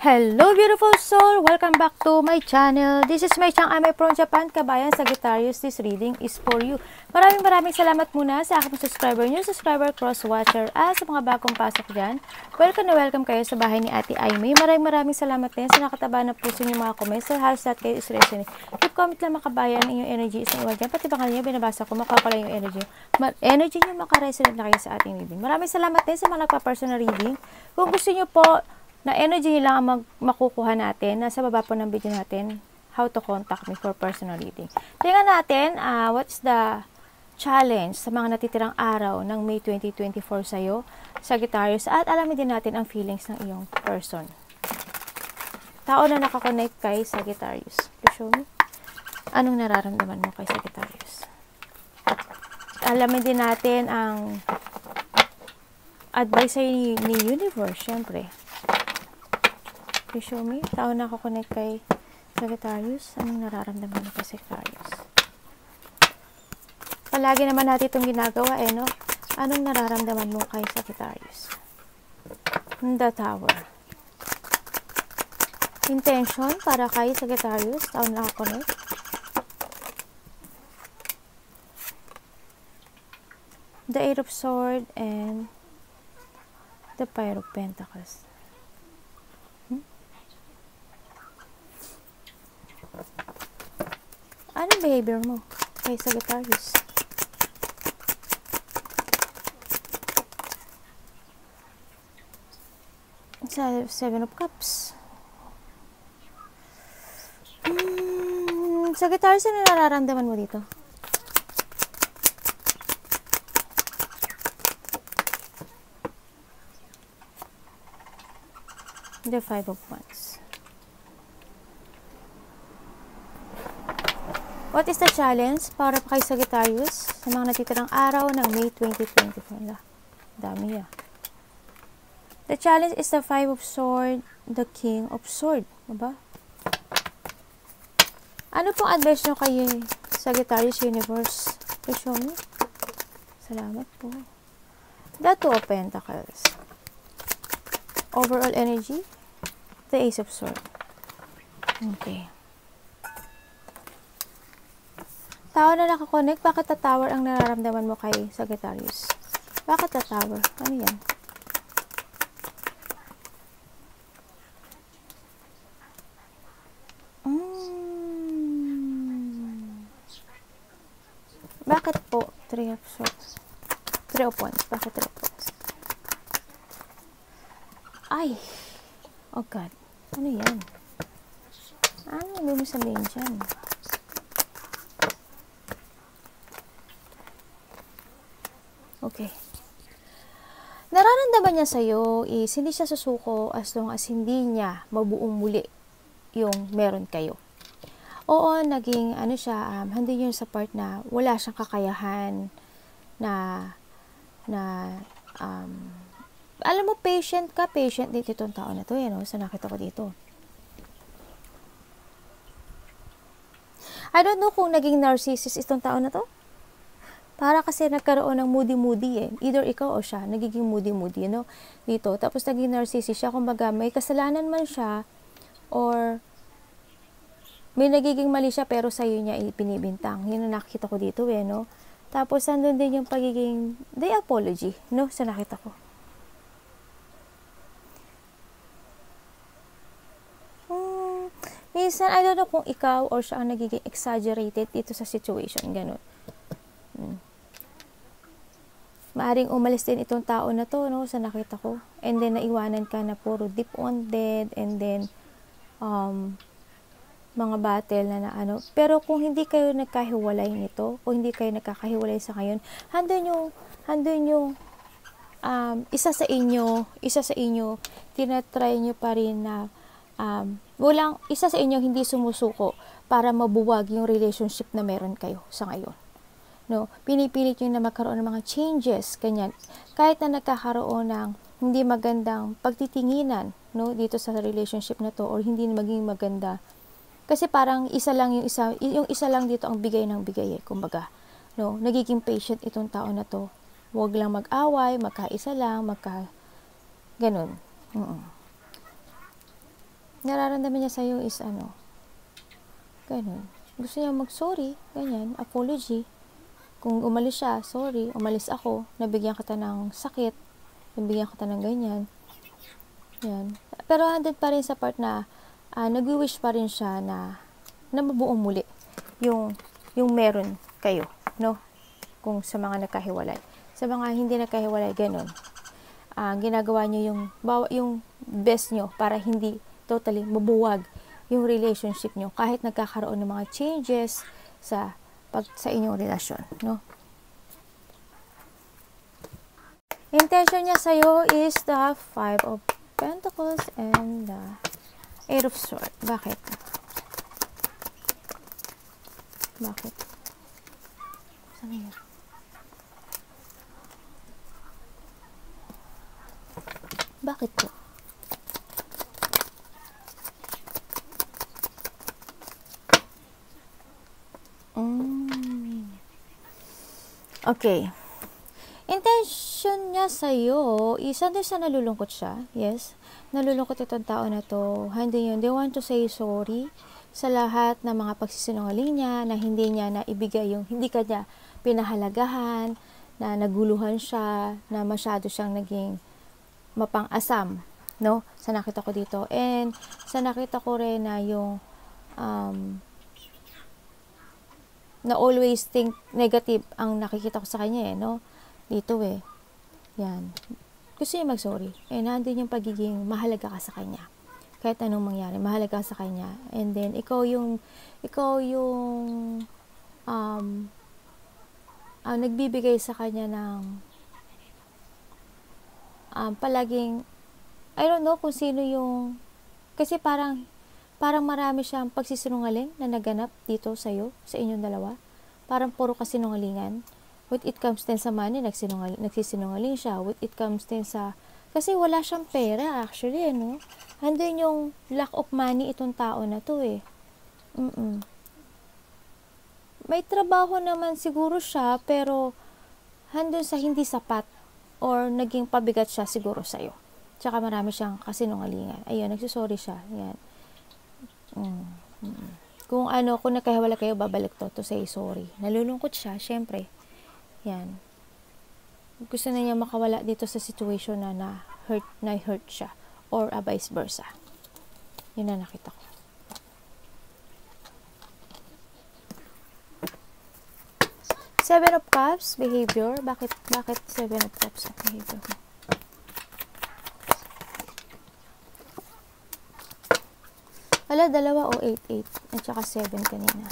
Hello beautiful soul! Welcome back to my channel. This is my channel, I'm from Japan, kabayan Sagittarius. This reading is for you. Maraming salamat muna sa aking subscriber nyo, subscriber, cross-watcher, at sa mga bagong pasok dyan. Welcome na welcome kayo sa bahay ni Ate Aimee. Maraming salamat din sa nakataba na puso nyo mga comments. So, halos lahat kayo is resonate. Keep comment lang makabayan, inyong energy is na iwan dyan. Pati baka nyo, binabasa ko, makakala yung energy. Energy nyo makaresonate na kayo sa ating reading. Maraming salamat din sa mga nagpa-personal reading. Kung gusto nyo po, na energy lang ang makukuha natin. Nasa baba po ng video natin, how to contact me for personal reading. Tingnan natin, what's the challenge sa mga natitirang araw ng May 2024 sa'yo, Sagittarius, at alamin din natin ang feelings ng iyong person. Tao na nakakonect kay Sagittarius. Please show me. Anong nararamdaman mo kay Sagittarius? Alamin din natin ang advice ni Universe, syempre. Show me. Tao na ako connect kay Sagittarius. Anong nararamdaman mo kay Sagittarius? Palagi naman natin itong ginagawa no? Anong nararamdaman mo kay Sagittarius? The Tower. Intention para kay Sagittarius. Tao na ako connect. The Eight of Swords and the Five of Pentacles. Anong behavior mo kay Sagittarius? Sa Seven of Cups. Sagittarius, ano nararamdaman mo dito? The Five of Wands. What is the challenge para kay Sagittarius sa mga natitirang araw ng May 2024? Dami ya. The challenge is the Five of Swords, the King of Swords. Diba? Ano pong advice nyo kay Sagittarius Universe? Please show me. Salamat po. The Two of Pentacles. Overall energy. The Ace of Swords. Okay. Tao na nakakonect, bakit the Tower ang nararamdaman mo kay Sagittarius? Bakit the Tower? Ano yan? Bakit po Three of Swords? Three of Wands. Bakit Three of Wands? Ay! Oh God. Ano yan? Ano mo sabihin dyan? Okay. Nararamdaman niya sa'yo is hindi siya susuko as long as hindi niya mabuong muli yung meron kayo. Oo, naging ano siya, hindi yun sa part na wala siyang kakayahan alam mo, patient dito itong tao na to, no? Sa nakita ko dito. I don't know kung naging narcissist itong tao na to. Para kasi nagkaroon ng moody-moody Either ikaw o siya, nagiging moody-moody, no? Dito. Tapos naging narcissist siya. Kumbaga, may kasalanan man siya or may nagiging mali siya pero sa'yo niya ipinibintang. Yun ang nakikita ko dito, no? Tapos, nandun din yung pagiging apology, no? Sa nakita ko. Minsan, I don't know kung ikaw or siya ang nagiging exaggerated dito sa situation. Ganun. Maaring umalis din itong tao na to, no, sa nakita ko. And then, naiwanan ka na puro deep wounded, and then, mga battle na ano. Pero kung hindi kayo nagkahiwalay nito, kung hindi kayo nagkakahiwalay sa ngayon, handun yung, isa sa inyo, tinatry nyo pa rin na, isa sa inyo hindi sumusuko para mabuwag yung relationship na meron kayo sa ngayon. No, pinipilit nyo na magkaroon ng mga changes, kanyan. Kahit na nagkakaroon ng hindi magandang pagtitinginan, no, dito sa relationship na to, or hindi maging maganda. Kasi parang yung isa lang dito ang bigay ng bigay kumbaga. No, nagiging patient itong tao na to. Huwag lang mag-away, magkaisa lang, ganun. nararamdaman niya sa'yo is ano, ganun. Gusto niya mag-sorry, ganyan, apology. Kung umalis siya, sorry, umalis ako, nabigyan kita ng sakit, nabigyan kita ng ganyan. Yan. Pero andun pa rin sa part na nag-wish pa rin siya na mabuong muli yung meron kayo, no? Kung sa mga nagkahiwalay. Sa mga hindi nagkahiwalay, ganun. Ginagawa nyo yung best nyo para hindi totally mabuwag yung relationship nyo kahit nagkakaroon ng mga changes sa inyong relasyon, no? Intention niya sa'yo is the 5 of Pentacles and the 8 of Swords. Bakit? Bakit? Saan yun? Bakit po? Okay. Intention niya sa'yo is, andun sa nalulungkot siya. Yes. Nalulungkot itong tao na to. Hindi yun. They want to say sorry sa lahat ng mga pagsisinungaling niya, na hindi niya naibigay yung, hindi ka niya pinahalagahan, na naguluhan siya, na masyado siyang naging mapang-asam, no? Sa nakita ko dito. And sa nakita ko rin na yung na always think negative ang nakikita ko sa kanya, no? Dito yan. Gusto niya mag-sorry. Nandun yung pagiging mahalaga ka sa kanya. Kahit anong mangyari, mahalaga ka sa kanya. And then, ikaw yung nagbibigay sa kanya ng palaging, I don't know kung sino yung, kasi parang marami siyang pagsisinungaling na naganap dito sa'yo, sa inyong dalawa. Parang puro kasinungalingan. When it comes din sa money, nagsisinungaling siya. When it comes din sa, kasi wala siyang pera actually, no? Handun yung lack of money itong tao na to May trabaho naman siguro siya, pero handun sa hindi sapat or naging pabigat siya siguro sa'yo. Tsaka marami siyang kasinungalingan. Ayun, nagsusorry siya. Yan. Kung nagkahiwalay kayo, babalik to say sorry. Nalulungkot siya, syempre. Yan. Gusto na niya makawala dito sa situation na hurt siya. Or vice versa. Yun na nakita ko. Seven of Cups, behavior. Bakit Seven of Cups ang behavior mo? Wala, 2 o 8. At saka 7 kanina.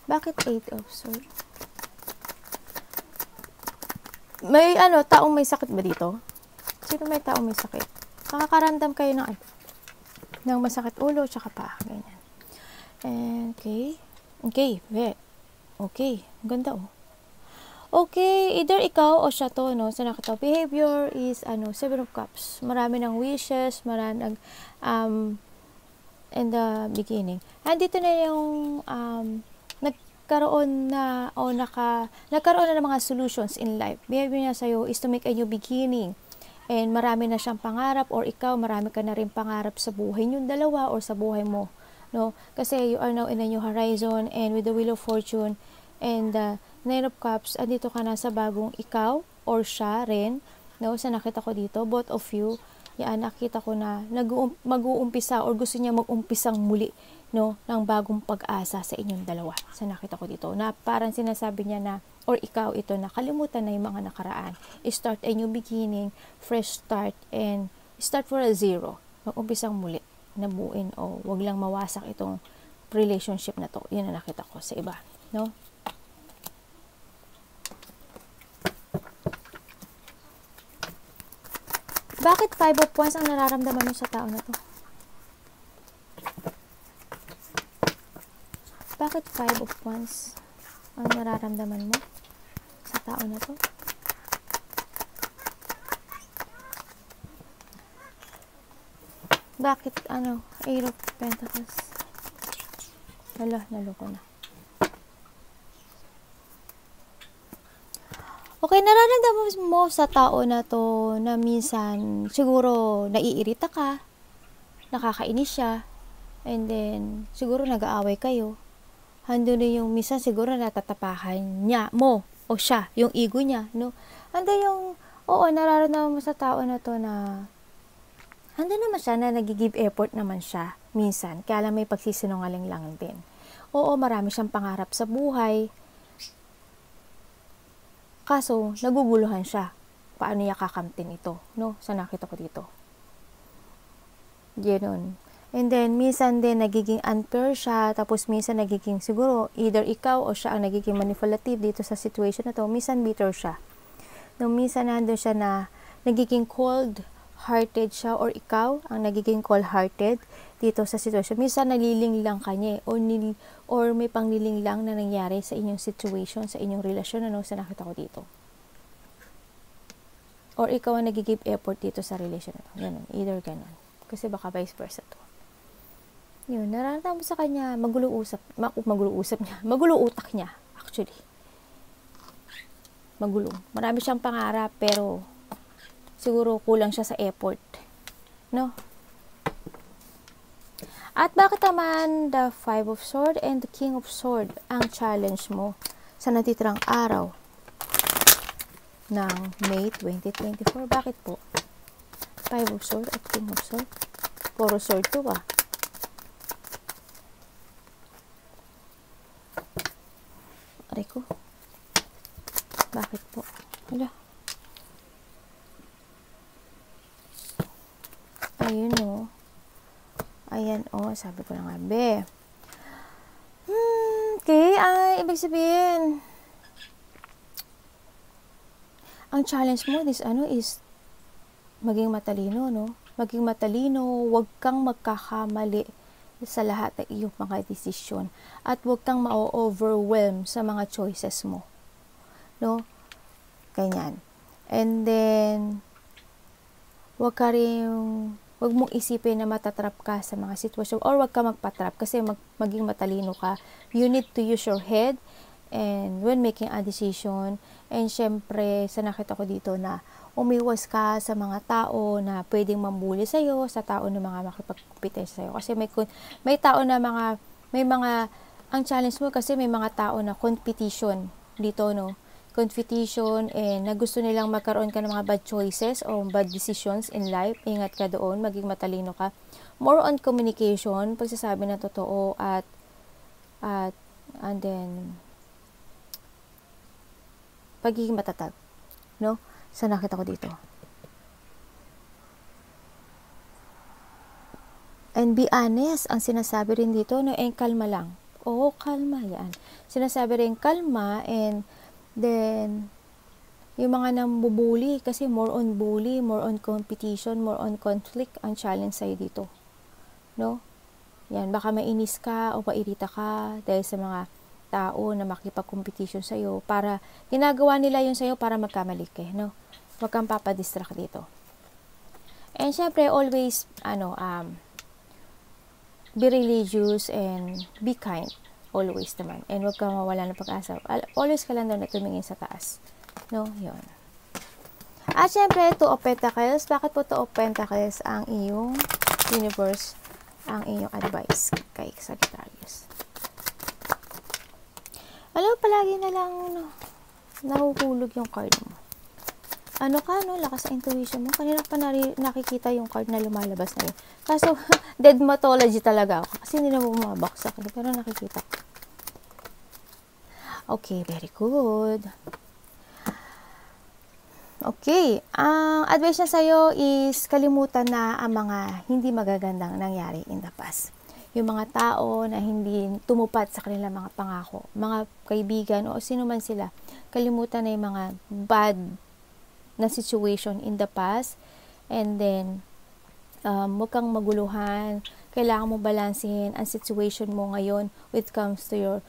Bakit 8 of Swords? May taong may sakit ba dito? Sino may taong may sakit? Nakakaramdam kayo ng masakit ulo, tsaka pa. Ganyan. And, okay. Okay. Ang ganda Okay, either ikaw o siya to, no? So, nakita, behavior is, Seven of Cups. Marami ng wishes, marami in the beginning. And dito na yung, nagkaroon na ng mga solutions in life. Behavior niya sa'yo is to make a new beginning. And marami na siyang pangarap, or ikaw, marami ka na rin pangarap sa buhay niyong dalawa, or sa buhay mo, no? Kasi you are now in a new horizon, and with the Wheel of Fortune, and the Nine of Cups, andito ka na sa bagong ikaw or siya rin, no? Sa nakita ko dito, both of you, yan, nakita ko na mag-uumpisa or gusto niya mag-umpisang muli, no? Ng bagong pag-asa sa inyong dalawa. Sa nakita ko dito, na parang sinasabi niya na, or ikaw ito, na kalimutan na yung mga nakaraan. Start a new beginning, fresh start, and start for a zero. Mag-umpisang muli, nabuin, o wag lang mawasak itong relationship na to. Yan na nakita ko sa iba, no? Bakit 5 of Wands ang nararamdaman mo sa tao na to? Bakit 5 of Wands ang nararamdaman mo sa tao na to? Bakit, 8 of Pentacles? Hala, naloko na. Okay, nararamdaman mo sa tao na to na minsan siguro naiirita ka, nakakainis siya, and then siguro nag-aaway kayo. Hando na yung minsan siguro natatapakan niya mo o siya, yung ego niya, no? Hando yung, oo, nararamdaman mo sa tao na to na hando naman siya na nag-give effort naman siya minsan, kaya lang may pagsisinungaling lang din. Oo, marami siyang pangarap sa buhay, kaso naguguluhan siya. Paano niya kakamtin ito, no? Sa nakita ko dito. Ganon. And then, minsan din nagiging unfair siya, tapos minsan nagiging siguro, either ikaw o siya ang nagiging manipulative dito sa situation na to, minsan bitter siya. No, minsan nandun siya na nagiging cold-hearted siya, or ikaw ang nagiging cold-hearted dito sa situation. Minsan naliling lang kanya, or may pangliling lang na nangyari sa inyong situation, sa inyong relasyon, ano, sa nakita ko dito. Or ikaw ang nagiging effort dito sa relasyon na to. Ganon, either ganon. Kasi baka vice versa to. Yun, nararamdaman mo sa kanya, magulo utak niya, actually. Magulo. Marami siyang pangarap, pero siguro kulang siya sa effort. No? At bakit naman the 5 of Swords and the King of Swords ang challenge mo sa natitirang araw ng May 2024? Bakit po? 5 of Swords at King of Swords? Puro sword to ba? Aray ko. Bakit po? Hala. Ayun o. Ayan o. Sabi ko na nga, be. Okay. Ay, ibig sabihin, ang challenge mo is maging matalino, no? Maging matalino, huwag kang magkakamali sa lahat ng iyong mga desisyon, at huwag kang ma-overwhelm sa mga choices mo, no? Ganyan. And then huwag mong isipin na matatrap ka sa mga sitwasyon, or huwag ka magpatrap kasi maging matalino ka. You need to use your head and when making a decision. And syempre, sa nakita ko dito na umiwas ka sa mga tao na pwedeng mambuli sa'yo, sa tao na mga makipagkumpetensya sa'yo. Kasi may tao na ang challenge mo kasi may mga tao na competition dito, no? Competition, na gusto nilang magkaroon ka ng mga bad choices o bad decisions in life. Ingat ka doon, maging matalino ka. More on communication, pagsasabi ng totoo, and then pagiging matatag, no? Sa nakita ko dito. And be honest, ang sinasabi rin dito, no, kalma lang. Oo, kalma yan. Sinasabi rin kalma, and then yung mga nambubuli, kasi more on bully, more on competition, more on conflict ang challenge sa'yo dito, no? Yan, baka mainis ka o mairita ka dahil sa mga tao na makipag-competition sa'yo, para ginagawa nila yun sa'yo para magkamali ka, no? Huwag kang papadistract dito. And syempre, always be religious and be kind, always naman, and huwag kang mawala ng pag-asa. Always ka lang doon na tumingin sa taas, no? Yun. At syempre, 2 of Pentacles. Bakit po 2 of Pentacles ang iyong universe, ang iyong advice kay Sagittarius? Alam, palagi na lang nahuhulog yung card mo. Ano ka, no? Lakas sa intuition mo. Kanina pa nakikita yung card na lumalabas na yun. Kaso, deadmatology talaga ako. Kasi hindi na bumabaksak. Pero nakikita ko. Okay, very good. Okay. Ang advice niya sa'yo is kalimutan na ang mga hindi magagandang nangyari in the past. Yung mga tao na hindi tumupad sa kanilang mga pangako, mga kaibigan o sino man sila, kalimutan na yung mga bad na situation in the past, and then huwag kang maguluhan. Kailangan mo balansehin ang situation mo ngayon when it comes to your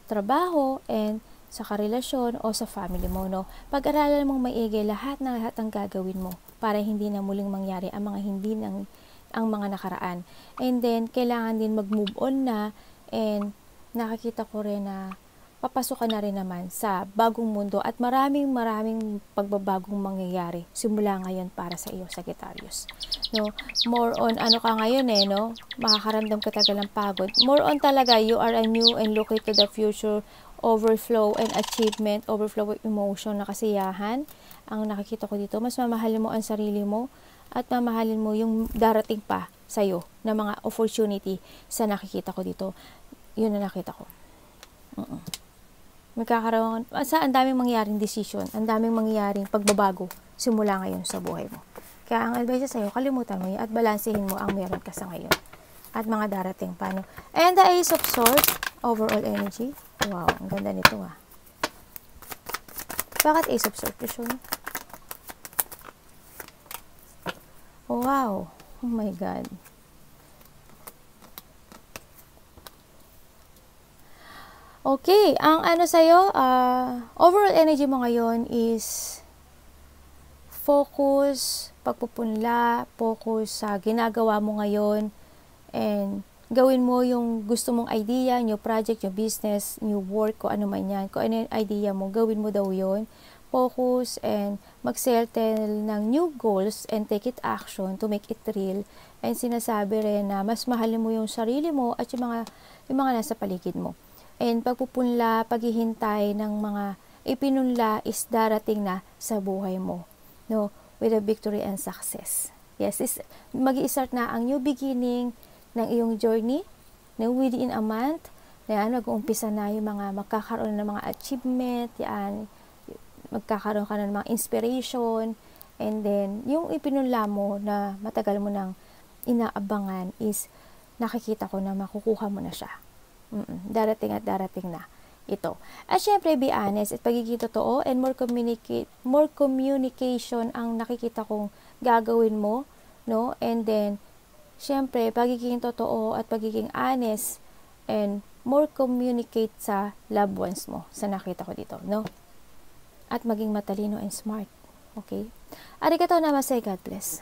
trabaho and sa karelasyon o sa family mo, no? Pag-aralan mong maigi lahat ang gagawin mo para hindi na muling mangyari ang mga ang mga nakaraan. And then, kailangan din mag-move on na, and nakakita ko rin na papasok ka na rin naman sa bagong mundo at maraming pagbabagong mangyayari simula ngayon para sa iyo, Sagittarius. No, more on ano ka ngayon no? Makakaramdam ka talaga ng pagod. More on talaga, you are anew and looking to the future, overflow and achievement, overflow of emotion na kasiyahan. Ang nakikita ko dito, mas mamahalin mo ang sarili mo at mamahalin mo yung darating pa sa iyo na mga opportunity sa nakikita ko dito. Yun na nakita ko. Magkakaroon, ang daming mangyaring decision, ang daming mangyaring pagbabago simula ngayon sa buhay mo. Kaya ang advice sa iyo, kalimutan mo yun at balansehin mo ang meron ka sa ngayon. At mga darating pa, no? And the Ace of Swords, overall energy. Wow, ang ganda nito Bakit Ace of Swords yun? Wow, oh my God. Okay, ang ano sa'yo, overall energy mo ngayon is focus, pagpupunla, focus sa ginagawa mo ngayon, and gawin mo yung gusto mong idea, new project, new business, new work, kung ano man yan, kung ano yung idea mo, gawin mo daw yun. Focus and mag-settle ng new goals and take it action to make it real. And sinasabi rin na mas mahalin mo yung sarili mo at yung mga nasa paligid mo. And pagpupunla, paghihintay ng mga ipinunla is darating na sa buhay mo, no, with a victory and success. Yes, mag-i-start na ang new beginning ng iyong journey, no, within a month. Yan, mag-uumpisa na yung mga magkakaroon ng mga achievement, yan, magkakaroon ka na ng mga inspiration, and then yung ipinunla mo na matagal mo nang inaabangan is nakikita ko na makukuha mo na siya. Darating at darating na ito. At syempre, be honest at pagiging totoo and more communication ang nakikita kong gagawin mo, no? And then, syempre, pagiging totoo at pagiging honest and more communicate sa loved ones mo sa nakita ko dito, no? At maging matalino and smart. Okay? Arigatou namaste, God bless.